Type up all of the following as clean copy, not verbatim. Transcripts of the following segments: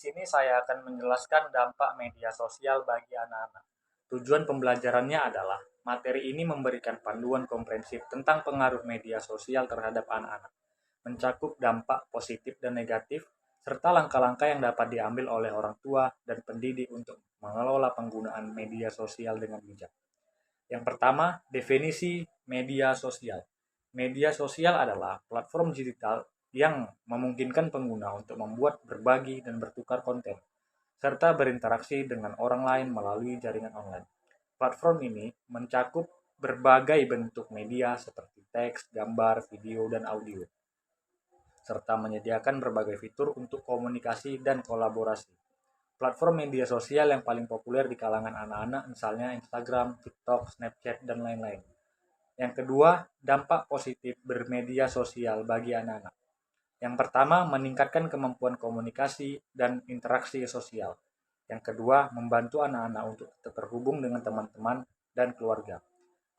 sini saya akan menjelaskan dampak media sosial bagi anak-anak. Tujuan pembelajarannya adalah materi ini memberikan panduan komprehensif tentang pengaruh media sosial terhadap anak-anak, mencakup dampak positif dan negatif, serta langkah-langkah yang dapat diambil oleh orang tua dan pendidik untuk mengelola penggunaan media sosial dengan bijak. Yang pertama, definisi media sosial. Media sosial adalah platform digital yang memungkinkan pengguna untuk membuat, berbagi, dan bertukar konten, serta berinteraksi dengan orang lain melalui jaringan online. Platform ini mencakup berbagai bentuk media seperti teks, gambar, video, dan audio, serta menyediakan berbagai fitur untuk komunikasi dan kolaborasi. Platform media sosial yang paling populer di kalangan anak-anak misalnya Instagram, TikTok, Snapchat, dan lain-lain. Yang kedua, dampak positif bermedia sosial bagi anak-anak. Yang pertama, meningkatkan kemampuan komunikasi dan interaksi sosial. Yang kedua, membantu anak-anak untuk tetap terhubung dengan teman-teman dan keluarga.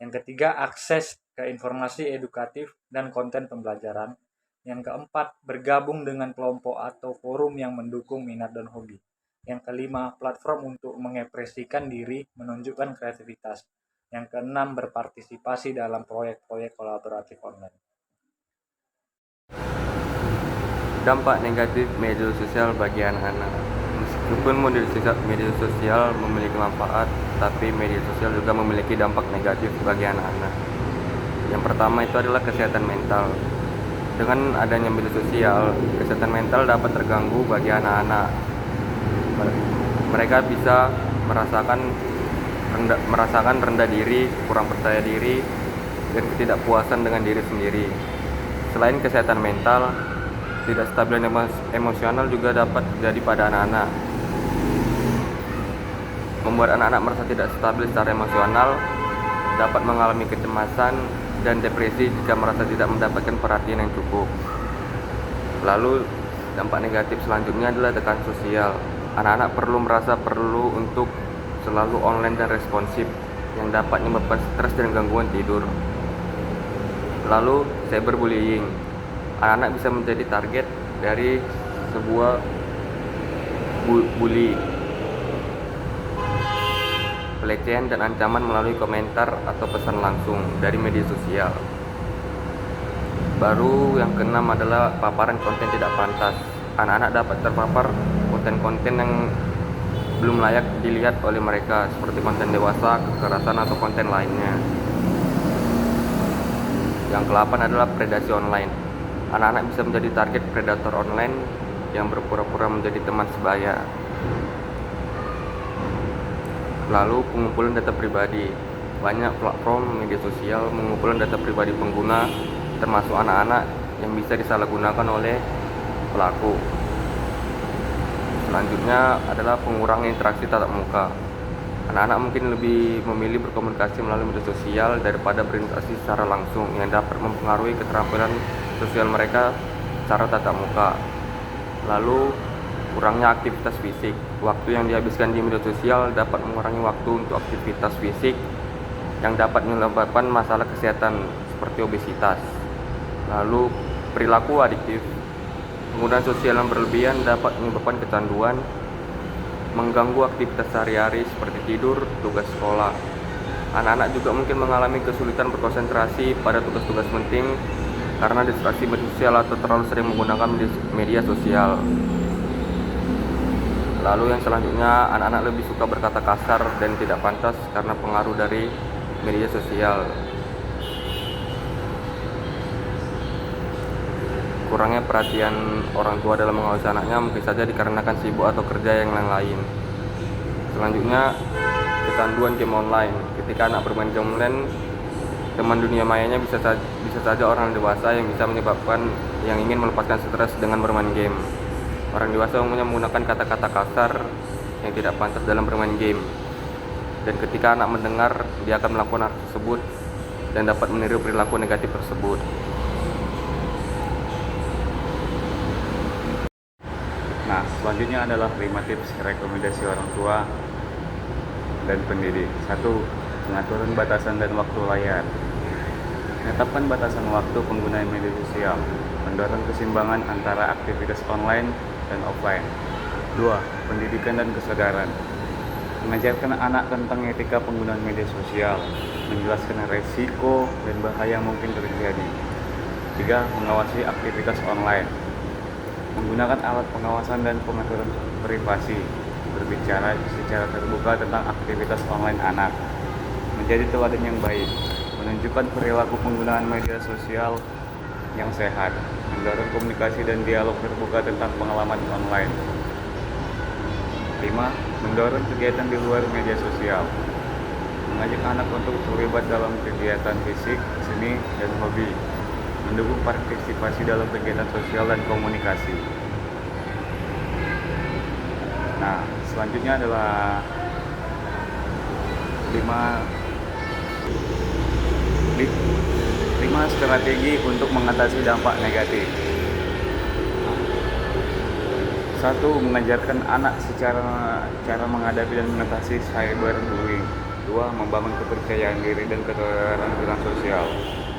Yang ketiga, akses ke informasi edukatif dan konten pembelajaran. Yang keempat, bergabung dengan kelompok atau forum yang mendukung minat dan hobi. Yang kelima, platform untuk mengekspresikan diri, menunjukkan kreativitas. Yang keenam, berpartisipasi dalam proyek-proyek kolaboratif online. Dampak negatif media sosial bagi anak-anak. Meskipun media sosial memiliki manfaat, tapi media sosial juga memiliki dampak negatif bagi anak-anak. Yang pertama itu adalah kesehatan mental. Dengan adanya media sosial, kesehatan mental dapat terganggu bagi anak-anak. Mereka bisa merasakan rendah diri, kurang percaya diri, dan ketidakpuasan dengan diri sendiri. Selain kesehatan mental, tidak stabilan emosional juga dapat terjadi pada anak-anak. Membuat anak-anak merasa tidak stabil secara emosional, dapat mengalami kecemasan dan depresi jika merasa tidak mendapatkan perhatian yang cukup. Lalu, dampak negatif selanjutnya adalah tekanan sosial. Anak-anak merasa perlu untuk selalu online dan responsif, yang dapat menyebabkan stres dan gangguan tidur. Lalu, cyberbullying. Anak-anak bisa menjadi target dari sebuah bully, pelecehan dan ancaman melalui komentar atau pesan langsung dari media sosial. Baru yang keenam adalah paparan konten tidak pantas. Anak-anak dapat terpapar konten-konten yang belum layak dilihat oleh mereka, seperti konten dewasa, kekerasan, atau konten lainnya. Yang ke-8 adalah predasi online. Anak-anak bisa menjadi target predator online yang berpura-pura menjadi teman sebaya. Lalu, pengumpulan data pribadi. Banyak platform media sosial mengumpulkan data pribadi pengguna, termasuk anak-anak, yang bisa disalahgunakan oleh pelaku. Selanjutnya adalah pengurangan interaksi tatap muka. Anak-anak mungkin lebih memilih berkomunikasi melalui media sosial daripada berinteraksi secara langsung, yang dapat mempengaruhi keterampilan sosial mereka secara tatap muka. Lalu, kurangnya aktivitas fisik. Waktu yang dihabiskan di media sosial dapat mengurangi waktu untuk aktivitas fisik, yang dapat menyebabkan masalah kesehatan seperti obesitas. Lalu, perilaku adiktif. Penggunaan sosial yang berlebihan dapat menyebabkan kecanduan, mengganggu aktivitas sehari-hari seperti tidur, tugas sekolah. Anak-anak juga mungkin mengalami kesulitan berkonsentrasi pada tugas-tugas penting karena distraksi media sosial atau terlalu sering menggunakan media sosial. Lalu yang selanjutnya, anak-anak lebih suka berkata kasar dan tidak pantas karena pengaruh dari media sosial. Kurangnya perhatian orang tua dalam mengawasi anaknya mungkin saja dikarenakan sibuk atau kerja yang lain. Selanjutnya, kecanduan game online. Ketika anak bermain game online, teman dunia mayanya bisa saja orang dewasa yang bisa menyebabkan yang ingin melepaskan stres dengan bermain game. Orang dewasa umumnya menggunakan kata-kata kasar yang tidak pantas dalam bermain game. Dan ketika anak mendengar, dia akan melakukan hal tersebut dan dapat meniru perilaku negatif tersebut. Nah, selanjutnya adalah 5 tips rekomendasi orang tua dan pendidik. 1. Pengaturan batasan dan waktu layar. Menetapkan batasan waktu penggunaan media sosial, mendorong keseimbangan antara aktivitas online dan offline. 2. Pendidikan dan kesadaran. Mengajarkan anak tentang etika penggunaan media sosial, menjelaskan resiko dan bahaya yang mungkin terjadi. 3. Mengawasi aktivitas online. Menggunakan alat pengawasan dan pengaturan privasi. Berbicara secara terbuka tentang aktivitas online anak. Menjadi teladan yang baik. Menunjukkan perilaku penggunaan media sosial yang sehat. Mendorong komunikasi dan dialog terbuka tentang pengalaman online. 5. Mendorong kegiatan di luar media sosial. Mengajak anak untuk terlibat dalam kegiatan fisik, seni, dan hobi. Mendukung partisipasi dalam kegiatan sosial dan komunikasi. Nah, selanjutnya adalah 5 strategi untuk mengatasi dampak negatif. 1. Mengajarkan anak cara menghadapi dan mengatasi cyberbullying. 2. Membangun kepercayaan diri dan keterampilan sosial.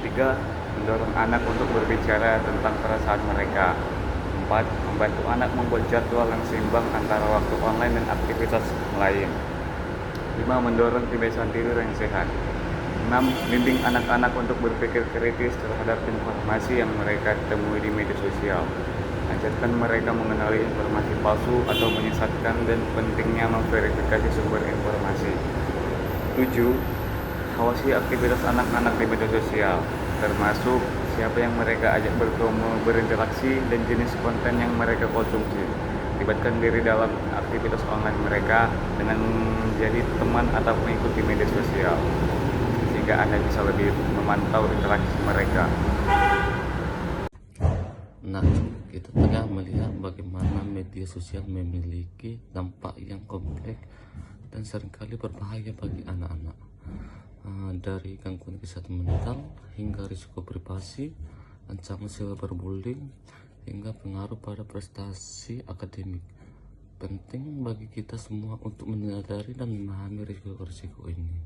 3. Mendorong anak untuk berbicara tentang perasaan mereka. 4. Membantu anak membuat jadwal yang seimbang antara waktu online dan aktivitas lain. 5. Mendorong kebiasaan tidur yang sehat. 6. Bimbing anak-anak untuk berpikir kritis terhadap informasi yang mereka temui di media sosial. Ajarkan mereka mengenali informasi palsu atau menyesatkan dan pentingnya memverifikasi sumber informasi. 7. Awasi aktivitas anak-anak di media sosial, termasuk siapa yang mereka ajak bertemu, berinteraksi, dan jenis konten yang mereka konsumsi. Libatkan diri dalam aktivitas online mereka dengan menjadi teman atau mengikuti media sosial, sehingga Anda bisa lebih memantau interaksi mereka. Nah, kita tengah melihat bagaimana media sosial memiliki dampak yang kompleks dan seringkali berbahaya bagi anak-anak. Dari gangguan kesehatan mental hingga risiko privasi, ancaman cyberbullying, hingga pengaruh pada prestasi akademik. Penting bagi kita semua untuk menyadari dan memahami risiko-risiko ini.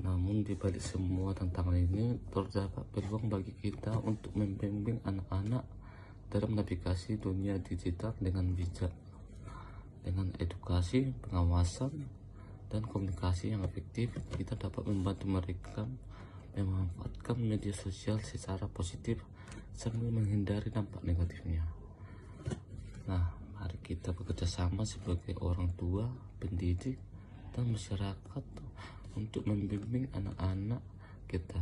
Namun di balik semua tantangan ini terdapat peluang bagi kita untuk membimbing anak-anak dalam navigasi dunia digital dengan bijak. Dengan edukasi, pengawasan, dan komunikasi yang efektif, kita dapat membantu mereka memanfaatkan media sosial secara positif sambil menghindari dampak negatifnya. Nah, mari kita bekerja sama sebagai orang tua, pendidik, dan masyarakat untuk membimbing anak-anak kita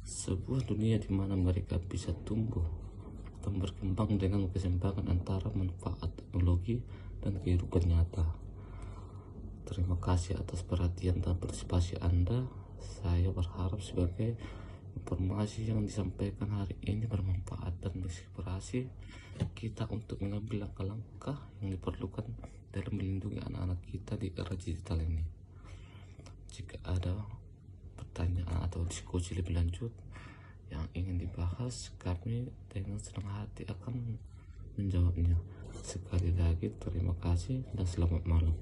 sebuah dunia di mana mereka bisa tumbuh dan berkembang dengan keseimbangan antara manfaat teknologi dan kehidupan nyata. Terima kasih atas perhatian dan partisipasi Anda. Saya berharap sebagai informasi yang disampaikan hari ini bermanfaat dan menginspirasi kita untuk mengambil langkah-langkah yang diperlukan dalam melindungi anak-anak kita di era digital ini. Jika ada pertanyaan atau diskusi lebih lanjut yang ingin dibahas, kami dengan senang hati akan menjawabnya. Sekali lagi terima kasih dan selamat malam.